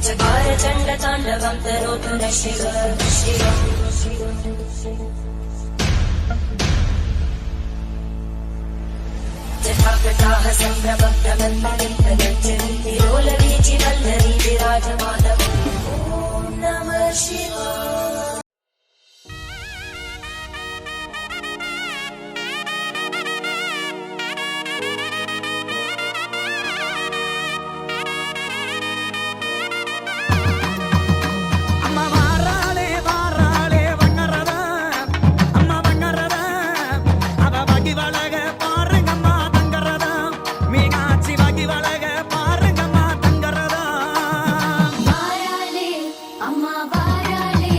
चकारचण्डताण्डवं तनोतु न शिव जटाकटाः सम्भ्रमभ्रमन्मलितगञ्जन्ति लोलवीचि वल्लरी विराजमानम् ॐ नमः शिवाय। அம்மா வாராளே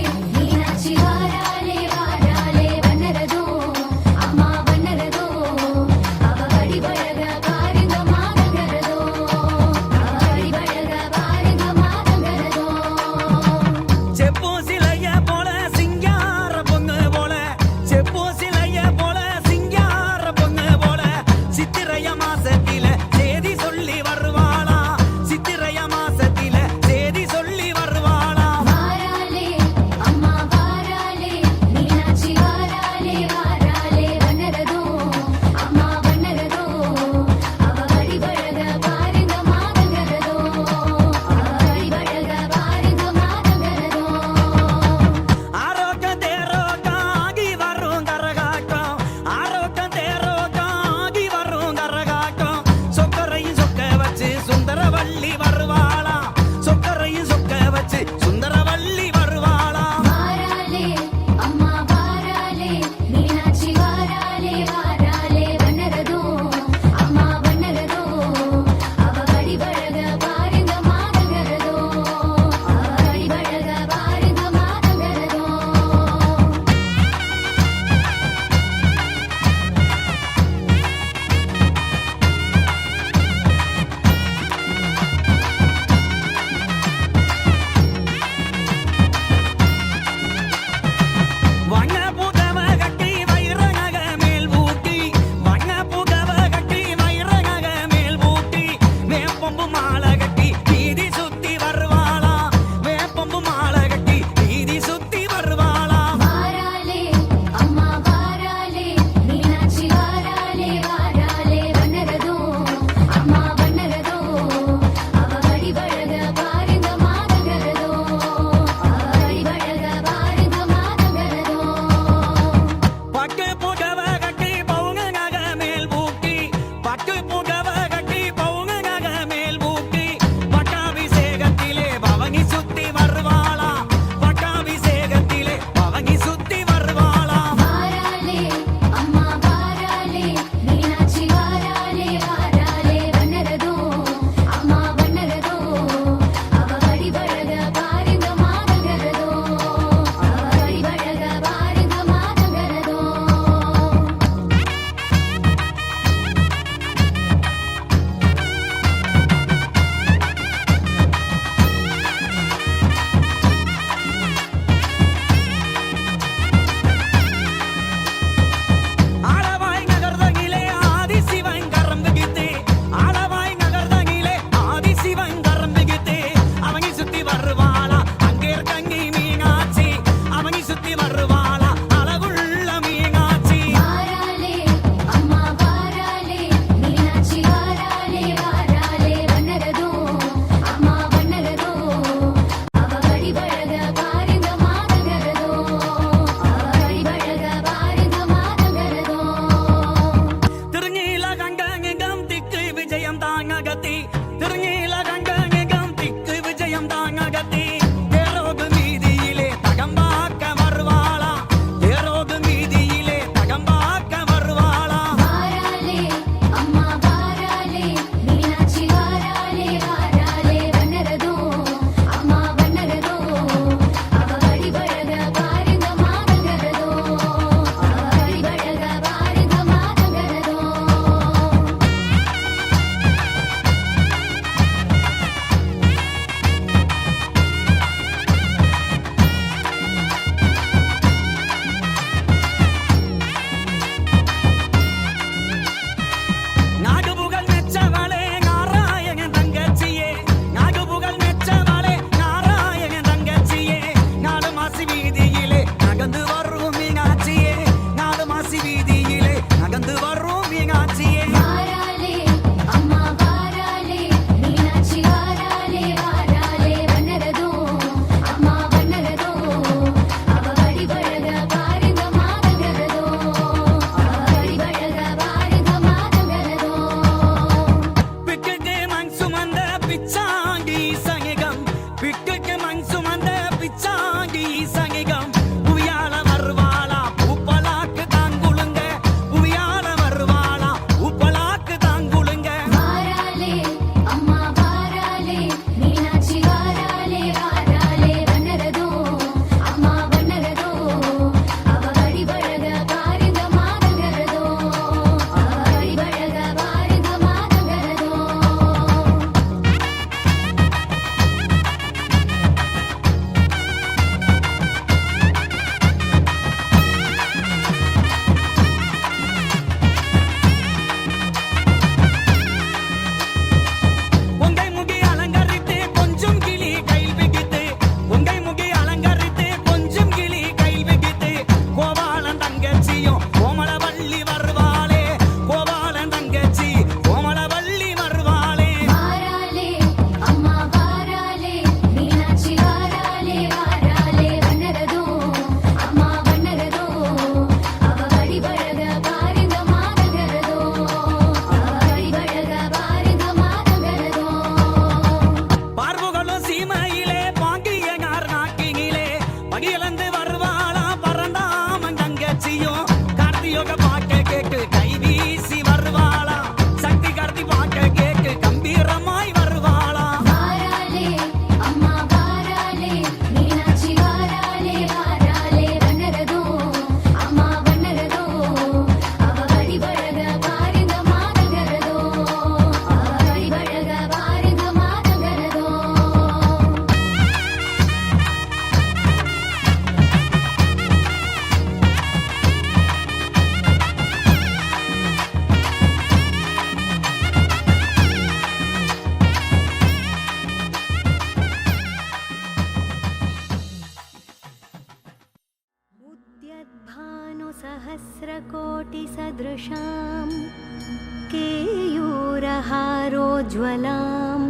करोज्ज्वलां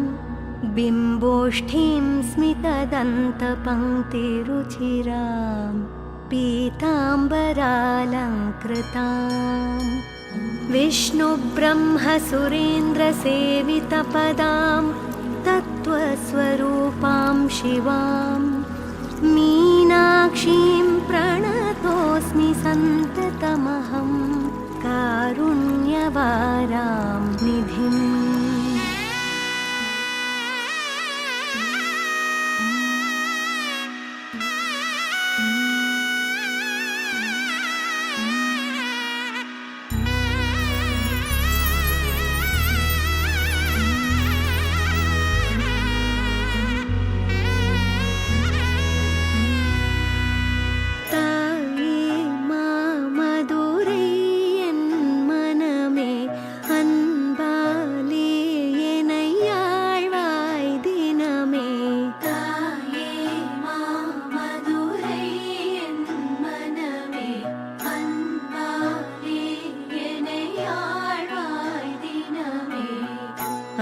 बिम्बोष्ठीं स्मितदन्तपङ्क्तिरुचिरां पीताम्बरालङ्कृताम् विष्णुब्रह्मसुरेन्द्रसेवितपदां तत्त्वस्वरूपां शिवां मीनाक्षीं प्रणतोऽस्मि सन्ततमहं कारुण्यवारां निधिम्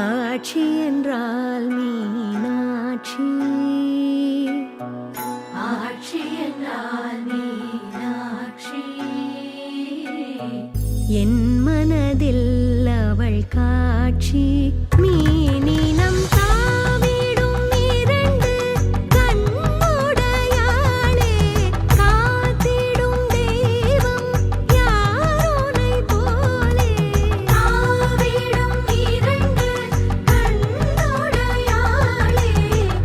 ஆட்சி என்றால் மீனாட்சி, ஆட்சி என்றால் மீனாட்சி, என் மனதில் அவள் காட்சி. மீனினம் தாவிடும் இரண்டு கண்ணுடையாளே, காத்திடும் தெய்வம் யாருனை போலே. தாவிடும் இரண்டு கண்ணுடையாளே,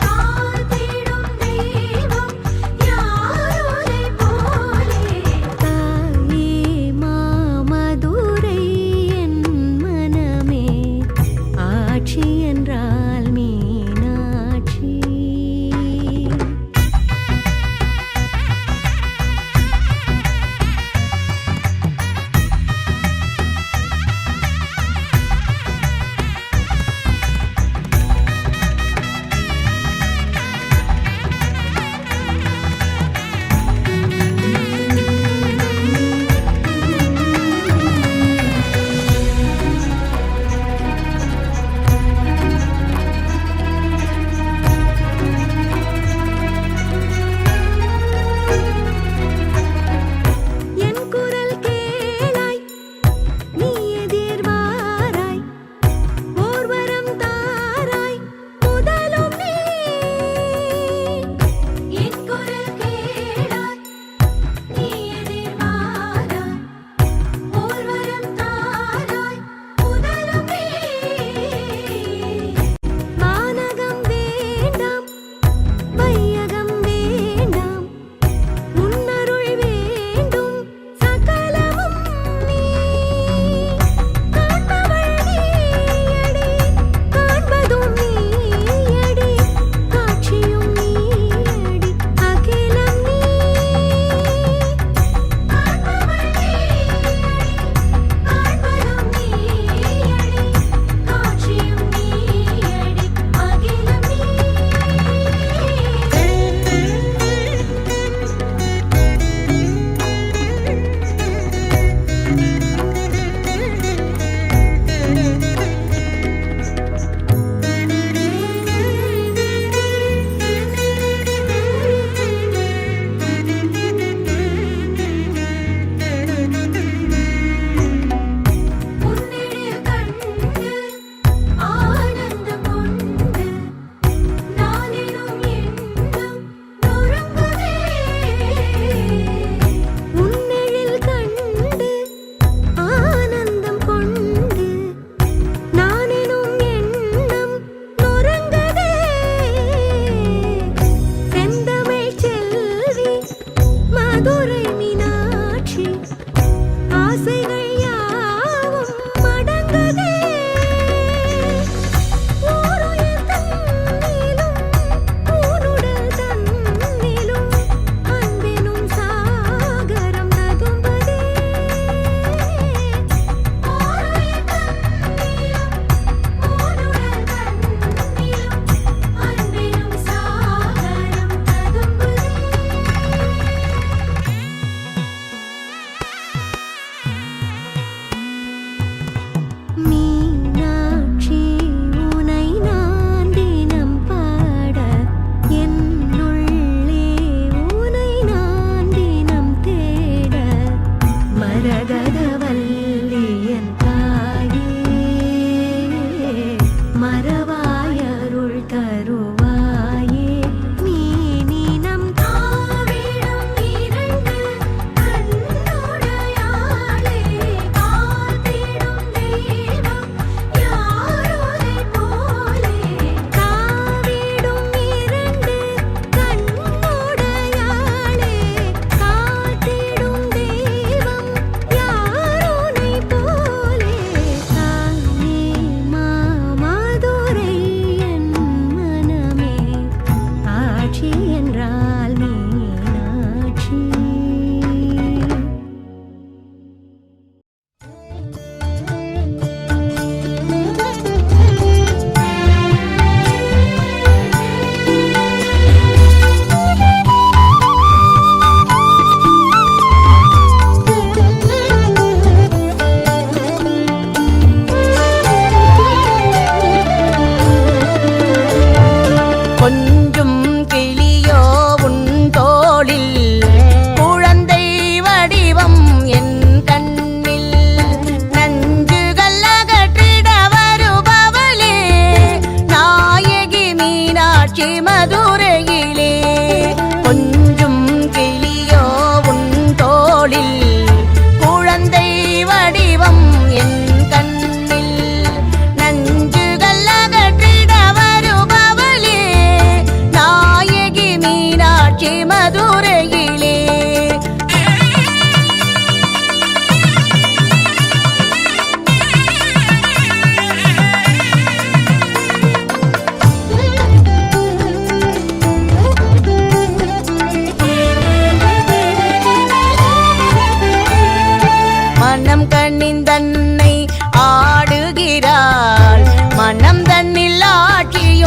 காத்திடும் தெய்வம் யாருனை போலே. தாயே மாமதுரை என் மனமே,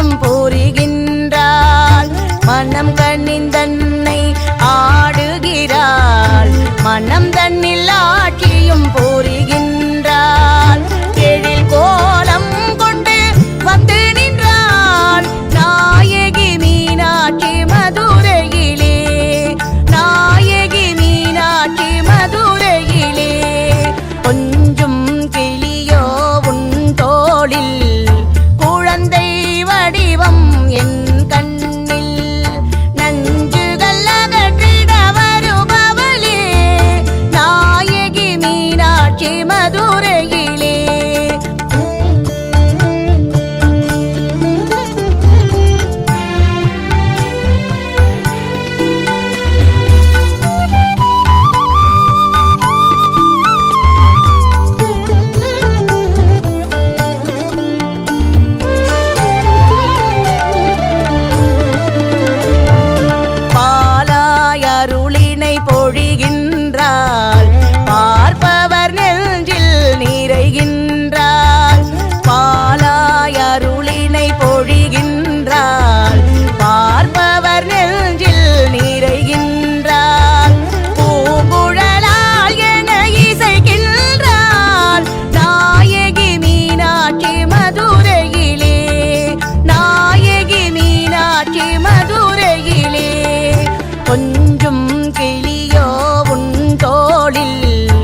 ஆட்சியும் புரிகின்றாள். மனம் கனிந்தன்னை ஆடுகிறாள். மனம் தன்னில் ஆட்சியும் புரிகின்றாள். எழில் கோலம் கொண்டு வந்து நின்றாள். நாயகி மீனாட்சி மதுரையிலே. நாயகி மீனாட்சி மதுரையிலே. கொஞ்சும் கிளியோ உன் தோளில். குழந்தை வடிவம் என் கண்ணில். நஞ்சுகள் அகற்றிட வருபவளே. நாயகி மீனாட்சி மதுரையிலே. பாலாயருளினை பொழிகின்றாள். பார்ப்பவர் நெஞ்சில் நிறைகின்றாள். பாலாயருளினை பொழிகின்றாள். பார்ப்பவர் நெஞ்சில் நிறைகின்றாள். பூங்குழலாள் என இசைக்கின்றாள். நாயகி மீனாட்சி மதுரையிலே. நாயகி மீனாட்சி மதுரையிலே. கொஞ்சும் கிளியோ உன் தோளில்.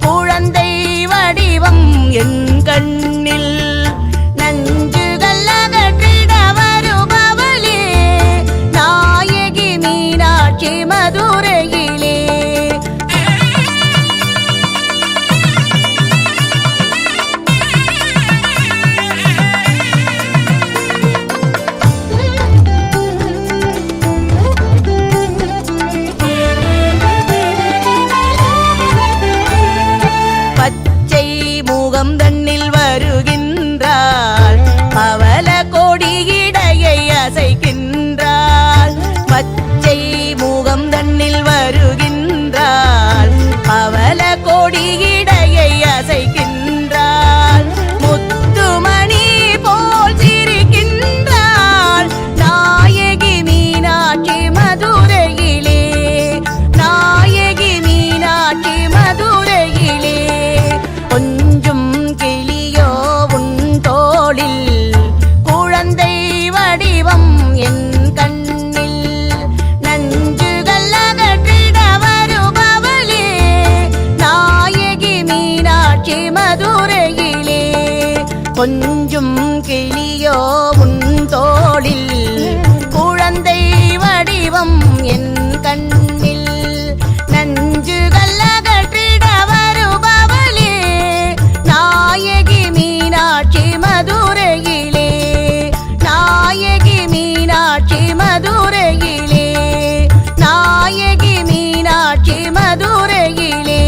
குழந்தை வடிவம் என் கண்ணில். நஞ்சுகள் அகற்றிட வருபவளே. நாயகி மீனாட்சி மதுரையிலே. பச்சை முகம் தன்னில் வருகின்றாள். பவள கொடி இடையை அசைக்கின்றாள். பச்சை முகம் தன்னில் வருகின்றாள். பவள கொடி இடையை அசைக்கின்றாள். முத்துமணி போல் சிரிக்கின்றாள். நாயகி மீனாட்சி மதுரையிலே. நாயகி மீனாட்சி மதுரையிலே. கொஞ்சும் கிளியோ உன் தோளில். குழந்தை வடிவம் என் கண்ணில். நஞ்சுகள் அகற்றிட வருபவளே. நாயகி மீனாட்சி மதுரையிலே. கொஞ்சும் கிளியோ உன் தோளில். குழந்தை வடிவம் என் கண்ணில். நஞ்சுகள் அகற்றிட வருபவளே. நாயகி மீனாட்சி மதுரையிலே. நாயகி மீனாட்சி மதுரையிலே. நாயகி மீனாட்சி மதுரையிலே.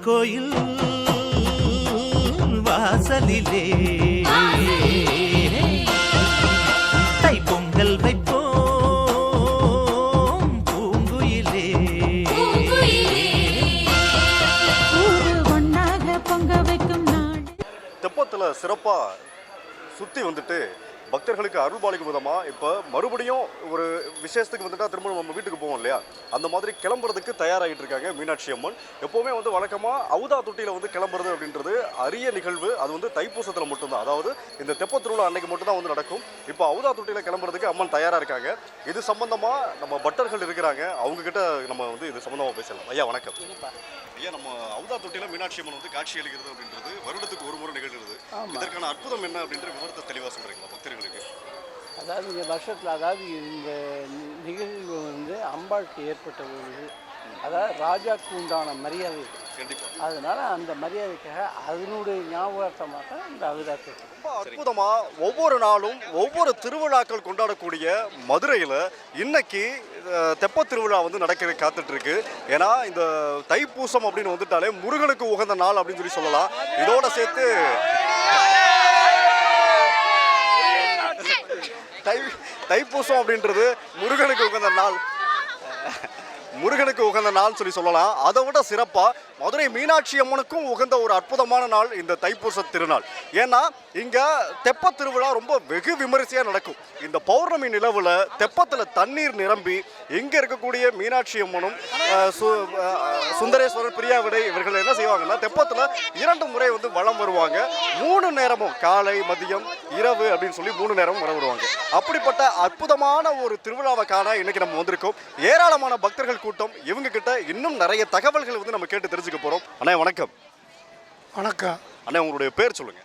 கோயில் வாசலிலே தைப்பொங்கல் வைப்போம் பூங்குயிலே. ஒன்னாக பொங்க வைக்கும் நாள். தெப்பத்தில் சிறப்பாக சுற்றி வந்துட்டு பக்தர்களுக்கு அருள் பாலிக்கும் விதமாக இப்போ மறுபடியும் ஒரு விசேஷத்துக்கு வந்துட்டா திரும்ப நம்ம வீட்டுக்கு போவோம் இல்லையா, அந்த மாதிரி கிளம்புறதுக்கு தயாராகிட்டு இருக்காங்க மீனாட்சி அம்மன். எப்போவுமே வந்து வழக்கமாக அவுதா தொட்டியில் வந்து கிளம்புறது அப்படின்றது அரிய நிகழ்வு. அது வந்து தைப்பூசத்தில் மட்டும்தான், அதாவது இந்த தெப்ப திருவிழா அன்னைக்கு மட்டும்தான் வந்து நடக்கும். இப்போ அவுதா தொட்டியில் கிளம்புறதுக்கு அம்மன் தயாராக இருக்காங்க. இது சம்பந்தமாக நம்ம பக்தர்கள் இருக்கிறாங்க, அவங்கக்கிட்ட நம்ம வந்து இது சம்பந்தமாக பேசலாம். ஐயா வணக்கம். ஐயா, நம்ம அவுதா தொட்டியில் மீனாட்சி அம்மன் வந்து காட்சி அளிக்கிறது அப்படின்றது வருடத்துக்கு ஒரு முறை நிகழ்கிறது. இதற்கான அற்புதம் என்ன அப்படின்ற விவரத்தை தெளிவாக சொல்கிறீங்களா பக்தர்களுக்கு? அதாவது இந்த வருஷத்தில், அதாவது இந்த நிகழ்வு வந்து அம்பாளுக்கு ஏற்பட்ட ஒரு, அதாவது ராஜாக்கு உண்டான மரியாதை. கண்டிப்பாக. அதனால அந்த மரியாதைக்காக அதனுடைய ஞாபகார்த்தமாக இந்த அவிதாக்கு ரொம்ப அற்புதமாக ஒவ்வொரு நாளும் ஒவ்வொரு திருவிழாக்கள் கொண்டாடக்கூடிய மதுரையில் இன்னைக்கு தெப்ப திருவிழா வந்து நடக்க காத்துட்டு இருக்கு. ஏன்னா இந்த தைப்பூசம் அப்படின்னு வந்துட்டாலே முருகனுக்கு உகந்த நாள் அப்படின்னு சொல்லலாம். இதோட சேர்த்து தைப்பூசம் அப்படின்றது முருகனுக்கு உகந்த நாள் சொல்லலாம். அதை விட சிறப்பாக மதுரை மீனாட்சி அம்மனுக்கும் உகந்த ஒரு அற்புதமான நாள் இந்த தைப்பூச திருநாள். ஏன்னா இங்கே தெப்ப திருவிழா ரொம்ப வெகு விமரிசையாக நடக்கும். இந்த பௌர்ணமி நிலவில் தெப்பத்தில் தண்ணீர் நிரம்பி இங்கே இருக்கக்கூடிய மீனாட்சி அம்மனும் சுந்தரேஸ்வரர், பிரியாவிடை இவர்கள் என்ன செய்வாங்கன்னா தெப்பத்தில் 2 முறை வந்து வலம் வருவாங்க. 3 நேரமும் காலை, மதியம், இரவு அப்படின்னு சொல்லி 3 நேரமும் வர வருவாங்க. அப்படிப்பட்ட அற்புதமான ஒரு திருவிழாவை காண இன்னைக்கு நம்ம வந்திருக்கோம். ஏராளமான பக்தர்கள் கூட்டம். இவங்க கிட்ட இன்னும் நிறைய தகவல்கள் வந்து நம்ம கேட்டு தெரிஞ்சுக்க போறோம். அண்ணா வணக்கம். வணக்கம் அண்ணா, உங்களுடைய பேர் சொல்லுங்க.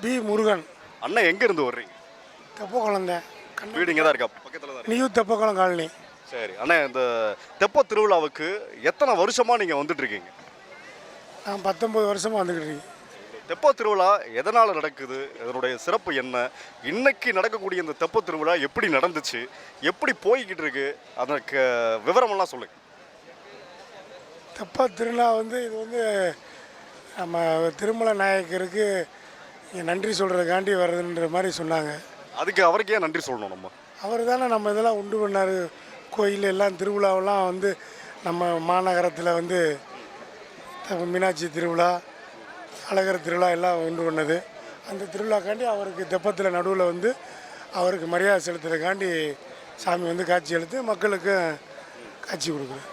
பி முருகன். அண்ணா எங்க இருந்து வர்றீங்க? தெப்பக்குளம் தான். வீடு இங்கே தான் இருக்கா, பக்கத்தில் தான்? நியூ தெப்பக்குளம் காலனி. சரி அண்ணா, இந்த தெப்ப திருவிழாவுக்கு எத்தனை வருஷமா நீங்க வந்துட்டு இருக்கீங்க? நான் 19 வருஷமா வந்துக்கிட்டு இருக்கேன். தெப்ப திருவிழா எதனால் நடக்குது, இதனுடைய சிறப்பு என்ன, இன்னைக்கு நடக்கக்கூடிய இந்த தெப்ப திருவிழா எப்படி நடந்துச்சு, எப்படி போய்கிட்டு இருக்கு, அதற்கு விவரமெல்லாம் சொல்லுங்க. தெப்ப திருவிழா வந்து இது வந்து நம்ம திருமலை நாயக்கருக்கு நன்றி சொல்கிறதுக்காண்டி வருதுன்ற மாதிரி சொன்னாங்க. அதுக்கு அவருக்கு ஏன் நன்றி சொல்லணும்? அவர் தானே நம்ம இதெல்லாம் உண்டு பண்ணார். கோயில் எல்லாம் திருவிழாவெல்லாம் வந்து நம்ம மாநகரத்தில் வந்து மீனாட்சி திருவிழா, அழகர் திருவிழா எல்லாம் உண்டு பண்ணது. அந்த திருவிழாக்காண்டி அவருக்கு தெப்பத்தில் நடுவில் வந்து அவருக்கு மரியாதை செலுத்துறதுக்காண்டி சாமி வந்து காட்சி அளித்து மக்களுக்கு காட்சி கொடுக்குறேன்.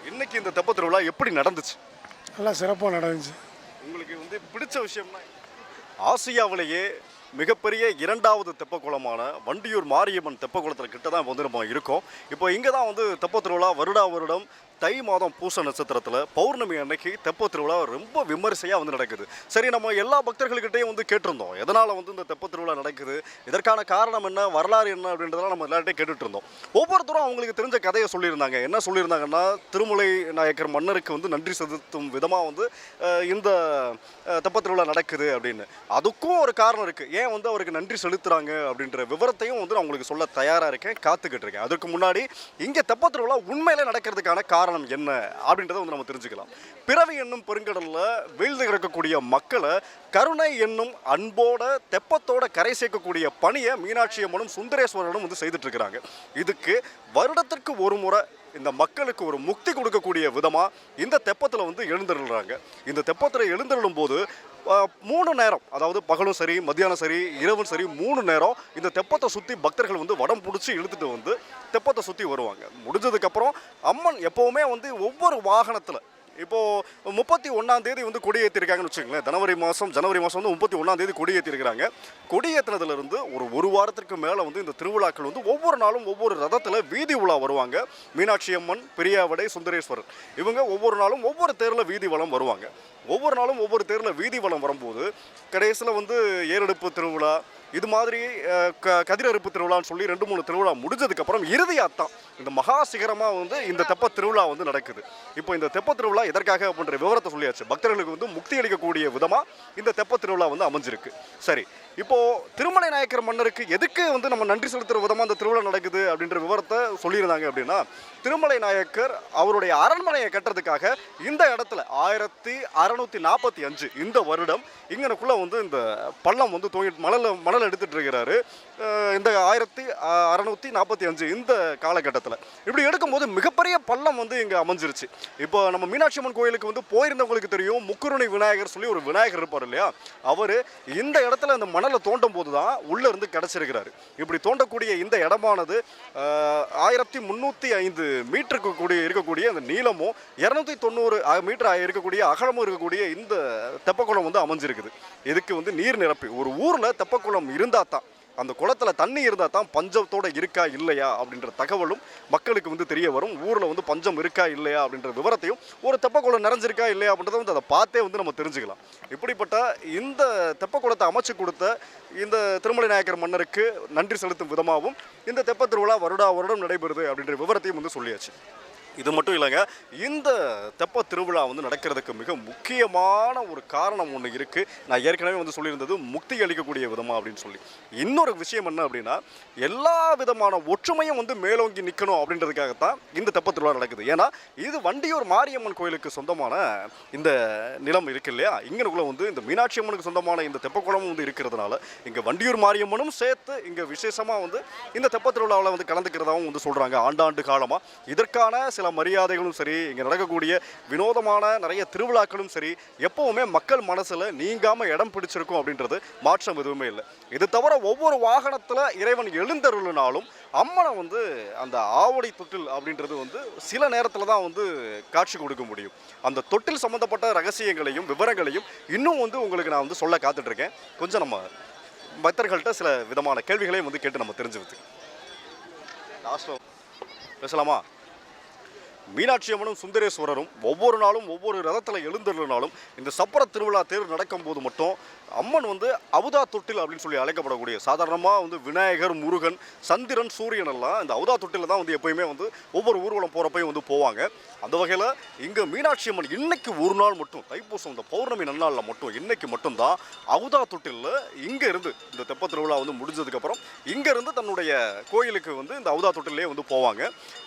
இன்னைக்கு இந்த தெப்ப திருவிழா எப்படி நடந்துச்சு? நல்லா சிறப்பாக நடந்துச்சு. உங்களுக்கு வந்து பிடிச்ச விஷயம்னா? ஆசியாவிலேயே மிகப்பெரிய 2வது தெப்பக்குளமான வண்டியூர் மாரியம்மன் தெப்பக்குளத்தில் கிட்ட தான் வந்து நம்ம இருக்கோம். இப்போ இங்கே தான் வந்து தெப்ப திருவிழா வருடம் தை மாதம் பூச நட்சத்திரத்தில் பௌர்ணமி அன்னைக்கு தெப்ப திருவிழா ரொம்ப விமரிசையாக வந்து நடக்குது. சரி, நம்ம எல்லா பக்தர்கள்கிட்டையும் வந்து கேட்டிருந்தோம் எதனால் வந்து இந்த தெப்ப திருவிழா நடக்குது, இதற்கான காரணம் என்ன, வரலாறு என்ன அப்படின்றதெல்லாம் நம்ம எல்லார்ட்டையும் கேட்டுட்டு இருந்தோம். ஒவ்வொருத்தரும் அவங்களுக்கு தெரிஞ்ச கதையை சொல்லியிருந்தாங்க. என்ன சொல்லியிருந்தாங்கன்னா, திருமலை நாயக்கர் மன்னருக்கு வந்து நன்றி செலுத்தும் விதமாக வந்து இந்த தெப்ப திருவிழா நடக்குது அப்படின்னு. அதுக்கும் ஒரு காரணம் இருக்குது. ஏன் வந்து அவருக்கு நன்றி செலுத்துகிறாங்க அப்படின்ற விவரத்தையும் வந்து நான் உங்களுக்கு சொல்ல தயாராக இருக்கேன், காத்துக்கிட்டு இருக்கேன். அதுக்கு முன்னாடி இங்கே தெப்ப திருவிழா உண்மையிலே நடக்கிறதுக்கான காரணம் என்ன அப்படின்றத வந்து நம்ம தெரிஞ்சுக்கலாம். பிறவி என்னும் பெருங்கடலில் வீழ்ந்து கிடக்கக்கூடிய மக்களை கருணை என்னும் அன்போட தெப்பத்தோட கரை சேர்க்கக்கூடிய பணியை மீனாட்சி அம்மனும் சுந்தரேஸ்வரனும் வந்து செய்துட்டு இருக்கிறாங்க. இதுக்கு வருடத்திற்கு ஒரு முறை இந்த மக்களுக்கு ஒரு முக்தி கொடுக்கக்கூடிய விதமாக இந்த தெப்பத்தில் வந்து எழுந்தருள்றாங்க. இந்த தெப்பத்தில் எழுந்தருளும் போது 3 நேரம், அதாவது பகலும் சரி, மத்தியானம் சரி, இரவும் சரி, 3 நேரம் இந்த தெப்பத்தை சுற்றி பக்தர்கள் வந்து வடம் பிடிச்சி இழுத்துட்டு வந்து தெப்பத்தை சுற்றி வருவாங்க. முடிஞ்சதுக்கப்புறம் அம்மன் எப்போவுமே வந்து ஒவ்வொரு வாகனத்தில், இப்போது 31ஆம் தேதி வந்து கொடியேற்றிருக்காங்கன்னு வச்சுக்கோங்களேன். ஜனவரி மாதம் வந்து 31ஆம் தேதி கொடியேற்றிருக்கிறாங்க. கொடியேற்றினதுலேருந்து ஒரு வாரத்திற்கு மேலே வந்து இந்த திருவிழாக்கள் வந்து ஒவ்வொரு நாளும் ஒவ்வொரு ரதத்தில் வீதி உலா வருவாங்க. மீனாட்சி அம்மன், பிரியாவிடை, சுந்தரேஸ்வரர் இவங்க ஒவ்வொரு நாளும் ஒவ்வொரு தேரில் வீதி வலம் வருவாங்க. ஒவ்வொரு நாளும் ஒவ்வொரு தேரில் வீதி வலம் வரும்போது கடைசியில் வந்து ஏறெடுப்பு திருவிழா இது மாதிரி கதிரறுப்பு திருவிழான்னு சொல்லி 2-3 திருவிழா முடிஞ்சதுக்கப்புறம் இறுதியாக தான் இந்த மகா சிகரமாக வந்து இந்த தெப்ப திருவிழா வந்து நடக்குது. இப்போ இந்த தெப்ப திருவிழா எதற்காக அப்படின்ற விவரத்தை சொல்லியாச்சு. பக்தர்களுக்கு வந்து முக்தி அளிக்கக்கூடிய விதமாக இந்த தெப்ப திருவிழா வந்து அமைஞ்சிருக்கு. சரி, இப்போது திருமலை நாயக்கர் மன்னருக்கு எதுக்கு வந்து நம்ம நன்றி செலுத்துகிற விதமாக அந்த திருவிழா நடக்குது அப்படின்ற விவரத்தை சொல்லியிருந்தாங்க அப்படின்னா, திருமலை நாயக்கர் அவருடைய அரண்மனையை கட்டுறதுக்காக இந்த இடத்துல 1645 இந்த வருடம் இங்கனக்குள்ளே வந்து இந்த பள்ளம் வந்து மணல் எடுத்துட்டு இருக்கிறாரு. இந்த 1645 இந்த காலகட்டத்தில் இப்படி எடுக்கும்போது மிகப்பெரிய பள்ளம் வந்து இங்கே அமைஞ்சிருச்சு. இப்போ நம்ம மீனாட்சி அம்மன் கோயிலுக்கு வந்து போயிருந்தவங்களுக்கு தெரியும், முக்குருணை விநாயகர் சொல்லி ஒரு விநாயகர் இருப்பார் இல்லையா, அவர் இந்த இடத்துல இந்த மணலை தோண்டும் போது தான் உள்ளே இருந்து கிடச்சிருக்கிறாரு. இப்படி தோண்டக்கூடிய இந்த இடமானது 1305 மீட்டருக்கு இருக்கக்கூடிய அந்த நீளமும் 290 மீட்டர் இருக்கக்கூடிய அகலமும் இருக்கக்கூடிய இந்த தெப்பக்குளம் வந்து அமைஞ்சிருக்குது. இதுக்கு வந்து நீர் நிரப்பி ஒரு ஊரில் தெப்பக்குளம் இருந்தால் தான், அந்த குளத்தில் தண்ணி இருந்தால் தான் பஞ்சத்தோடு இருக்கா இல்லையா அப்படின்ற தகவலும் மக்களுக்கு வந்து தெரிய வரும். ஊரில் வந்து பஞ்சம் இருக்கா இல்லையா அப்படின்ற விவரத்தையும், ஒரு தெப்பக்குளம் நிறைஞ்சிருக்கா இல்லையா அப்படின்றத வந்து அதை பார்த்தே வந்து நம்ம தெரிஞ்சுக்கலாம். இப்படிப்பட்ட இந்த தெப்பக்குளத்தை அமைச்சு கொடுத்த இந்த திருமலை நாயக்கர் மன்னருக்கு நன்றி செலுத்தும் விதமாகவும் இந்த தெப்ப திருவிழா வருடம் நடைபெறுது அப்படின்ற விவரத்தையும் வந்து சொல்லியாச்சு. இது மட்டும் இல்லைங்க, இந்த தெப்ப திருவிழா வந்து நடக்கிறதுக்கு மிக முக்கியமான ஒரு காரணம் ஒன்று இருக்குது. நான் ஏற்கனவே வந்து சொல்லியிருந்தது முக்தி அளிக்கக்கூடிய விதமாக அப்படின்னு சொல்லி. இன்னொரு விஷயம் என்ன அப்படின்னா, எல்லா விதமான ஒற்றுமையும் வந்து மேலோங்கி நிற்கணும் அப்படின்றதுக்காகத்தான் இந்த தெப்ப திருவிழா நடக்குது. ஏன்னா இது வண்டியூர் மாரியம்மன் கோயிலுக்கு சொந்தமான இந்த நிலம் இருக்கு இல்லையா, இங்கனுக்குள்ளே வந்து இந்த மீனாட்சி அம்மனுக்கு சொந்தமான இந்த தெப்பக்குளமும் வந்து இருக்கிறதுனால இங்கே வண்டியூர் மாரியம்மனும் சேர்த்து இங்கே விசேஷமாக வந்து இந்த தெப்ப திருவிழாவில் வந்து கலந்துக்கிறதாகவும் வந்து சொல்கிறாங்க. ஆண்டாண்டு காலமாக இதற்கான சில மரியாதைகளும் சரி, இங்கே நடக்கக்கூடிய வினோதமான நிறைய திருவிழாக்களும் சரி, எப்பவுமே மக்கள் மனசில் நீங்காமல் இடம் பிடிச்சிருக்கும் அப்படின்றது மாற்றம் எதுவுமே இல்லை. இது தவிர ஒவ்வொரு வாகனத்தில் இறைவன் எழுந்தருளினாலும் அம்மனை வந்து அந்த ஆவடி தொட்டில் அப்படின்றது வந்து சில நேரத்தில் தான் வந்து காட்சி கொடுக்க முடியும். அந்த தொட்டில் சம்மந்தப்பட்ட ரகசியங்களையும் விவரங்களையும் இன்னும் வந்து உங்களுக்கு நான் வந்து சொல்ல காத்துட்ருக்கேன். கொஞ்சம் நம்ம பக்தர்கள்ட்ட சில விதமான கேள்விகளையும் வந்து கேட்டு நம்ம தெரிஞ்சுக்கிட்டு லாஸ்ட்டில் பேசலாமா? மீனாட்சி அம்மனும் சுந்தரேஸ்வரரும் ஒவ்வொரு நாளும் ஒவ்வொரு ரதத்தில் எழுந்தருளினாலும் இந்த சப்பர திருவிழா தேர் நடக்கும்போது மட்டும் அம்மன் வந்து அவுதா தொட்டில் அப்படின்னு சொல்லி அழைக்கப்படக்கூடிய, சாதாரணமாக வந்து விநாயகர், முருகன், சந்திரன், சூரியன் எல்லாம் இந்த அவுதா தொட்டில் தான் வந்து எப்பயுமே வந்து ஒவ்வொரு ஊர்வலம் போகிறப்பையும் வந்து போவாங்க. அந்த வகையில் இங்கே மீனாட்சி அம்மன் இன்னைக்கு ஒரு நாள் மட்டும், தைப்பூசம் இந்த பௌர்ணமி நன்னாளில் மட்டும் இன்னைக்கு மட்டும்தான் அவுதா தொட்டிலில் இங்கே இருந்து இந்த தெப்ப திருவிழா வந்து முடிஞ்சதுக்கப்புறம் இங்கேருந்து தன்னுடைய கோயிலுக்கு வந்து இந்த அவுதா தொட்டிலே வந்து போவாங்க.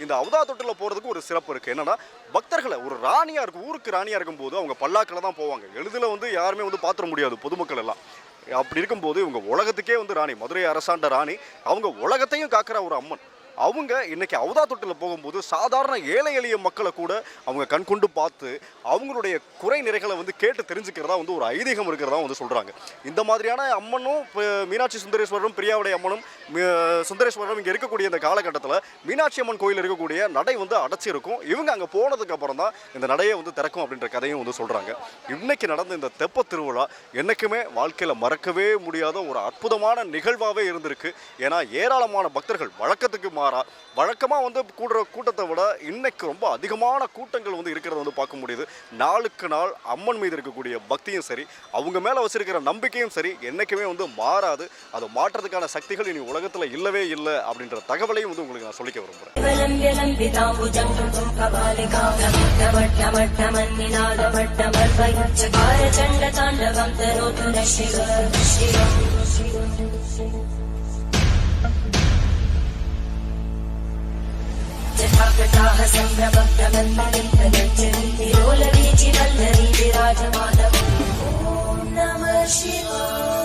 இந்த அவுதா தொட்டிலில் போகிறதுக்கு ஒரு சிறப்பு இருக்குது. என்னன்னா, பக்தர்களை ஒரு ராணியாக இருக்கும், ஊருக்கு ராணியாக இருக்கும்போது அவங்க பல்லாக்கில் தான் போவாங்க. எளிதில் வந்து யாருமே வந்து பார்த்துட முடியாது பொதுமக்கள் எல்லாம். அப்படி இருக்கும்போது இவங்க உலகத்துக்கே வந்து ராணி, மதுரை அரசாண்ட ராணி, அவங்க உலகத்தையும் காக்கிற ஒரு அம்மன். அவங்க இன்னைக்கு அவுதா தொட்டில் போகும்போது சாதாரண ஏழை எளிய மக்களை கூட அவங்க கண்கொண்டு பார்த்து அவங்களுடைய குறை நிறைகளை வந்து கேட்டு தெரிஞ்சுக்கிறதா வந்து ஒரு ஐதீகம் இருக்கிறதா வந்து சொல்கிறாங்க. இந்த மாதிரியான அம்மனும் மீனாட்சி சுந்தரேஸ்வரரும், பிரியாவுடைய அம்மனும் சுந்தரேஸ்வரரும் இங்கே இருக்கக்கூடிய இந்த காலகட்டத்தில் மீனாட்சி அம்மன் கோயில் இருக்கக்கூடிய நடை வந்து அடைச்சிருக்கும். இவங்க அங்கே போனதுக்கு அப்புறம் தான் இந்த நடையை வந்து திறக்கும் அப்படின்ற கதையும் வந்து சொல்கிறாங்க. இன்னைக்கு நடந்த இந்த தெப்ப திருவிழா என்றைக்குமே வாழ்க்கையில் மறக்கவே முடியாத ஒரு அற்புதமான நிகழ்வாகவே இருந்திருக்கு. ஏன்னா ஏராளமான பக்தர்கள் வழக்கத்துக்கு வழக்கமாக வந்து கூடுற கூட்டத்தை விட இன்னைக்கு ரொம்ப அதிகமான கூட்டங்கள் வந்து இருக்கிறத வந்து பார்க்க முடியுது. நாளுக்கு நாள் அம்மன் மீது இருக்கக்கூடிய பக்தியும் சரி, அவங்க மேலே வச்சிருக்கிற நம்பிக்கையும் சரி என்னைக்குமே வந்து மாறாது. அதை மாற்றத்துக்கான சக்திகள் இனி உலகத்தில் இல்லவே இல்லை அப்படின்ற தகவலையும் வந்து உங்களுக்கு நான் சொல்லிக்க விரும்புகிறேன். जटाकटाः सम्भ्रमप्रमन्मलितगच्छति विलोलवीचिवल्लरी विराजमानम्। ॐ नमः शिवाय।